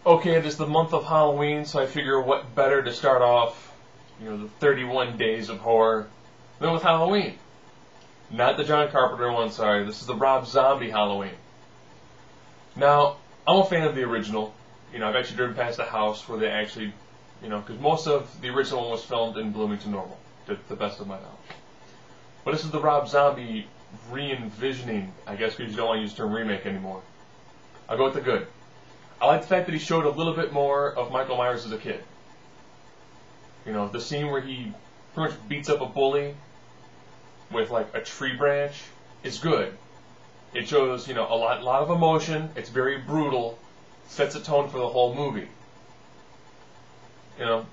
Okay, it is the month of Halloween, so I figure what better to start off, the 31 days of horror than with Halloween. Not the John Carpenter one, sorry. This is the Rob Zombie Halloween. Now, I'm a fan of the original. I've actually driven past the house where they actually, because most of the original one was filmed in Bloomington Normal, to the best of my knowledge. But this is the Rob Zombie re-envisioning, I guess, because you don't want to use the term remake anymore. I'll go with the good. I like the fact that he showed a little bit more of Michael Myers as a kid. The scene where he pretty much beats up a bully with like a tree branch is good. It shows, a lot of emotion. It's very brutal. Sets a tone for the whole movie. And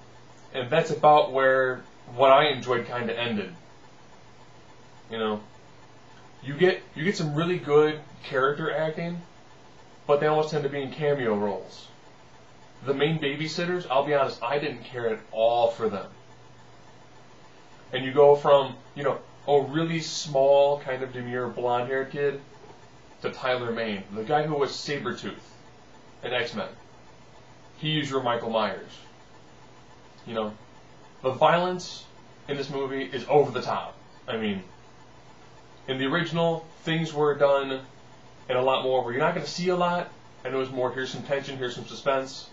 that's about where what I enjoyed kind of ended. You get some really good character acting, but they almost tend to be in cameo roles. The main babysitters, I'll be honest, I didn't care at all for them. And you go from, a really small, kind of demure blonde-haired kid to Tyler Mane, the guy who was Sabretooth in X-Men. He's your Michael Myers. The violence in this movie is over the top. I mean, in the original, things were done in a lot more where you're not going to see a lot, and it was more, here's some tension, here's some suspense.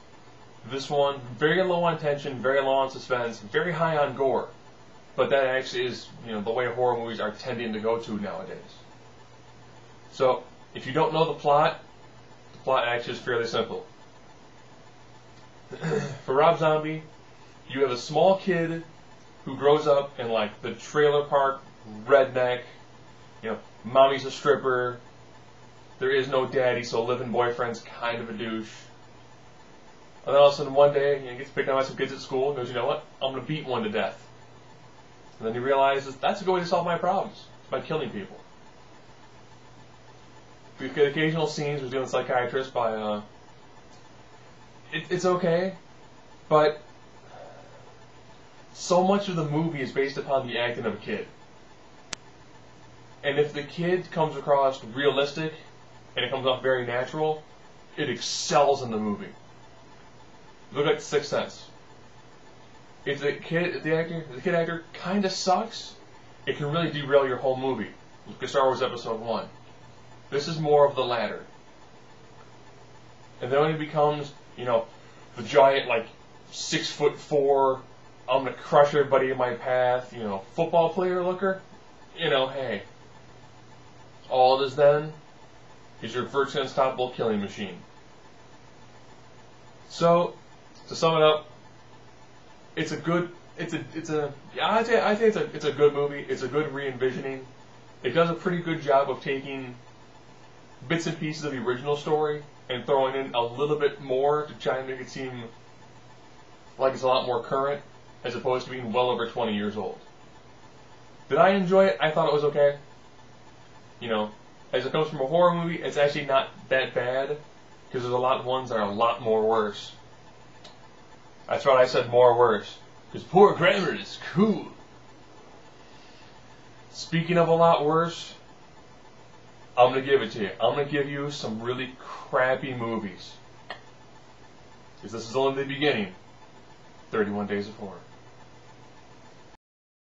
This one, very low on tension, very low on suspense, very high on gore. But that actually is, the way horror movies are tending to go to nowadays. So, if you don't know the plot actually is fairly simple. For Rob Zombie, you have a small kid who grows up in like the trailer park redneck, mommy's a stripper, there is no daddy, so living boyfriend's kind of a douche. And then all of a sudden one day, he gets picked up by some kids at school and goes, you know what, I'm going to beat one to death. And then he realizes, that's a good way to solve my problems, by killing people. We get occasional scenes with dealing with psychiatrists by, it's okay, but so much of the movie is based upon the acting of a kid. And if the kid comes across realistic, and it comes off very natural, it excels in the movie. Look at Sixth Sense. If the kid actor kind of sucks, it can really derail your whole movie. Look at Star Wars Episode 1. This is more of the latter. And then when he becomes, the giant, 6'4", I'm gonna crush everybody in my path, football player looker, hey. All it is then is your virtually unstoppable killing machine. So, to sum it up, I'd say it's a good movie. It's a good re-envisioning. It does a pretty good job of taking bits and pieces of the original story and throwing in a little bit more to try and make it seem like it's a lot more current, as opposed to being well over 20 years old. Did I enjoy it? I thought it was okay. As it comes from a horror movie, it's actually not that bad, because there's a lot of ones that are a lot more worse. That's right, I said more worse, because poor grammar is cool. Speaking of a lot worse, I'm going to give it to you. I'm going to give you some really crappy movies. Because this is only the beginning. 31 Days of Horror.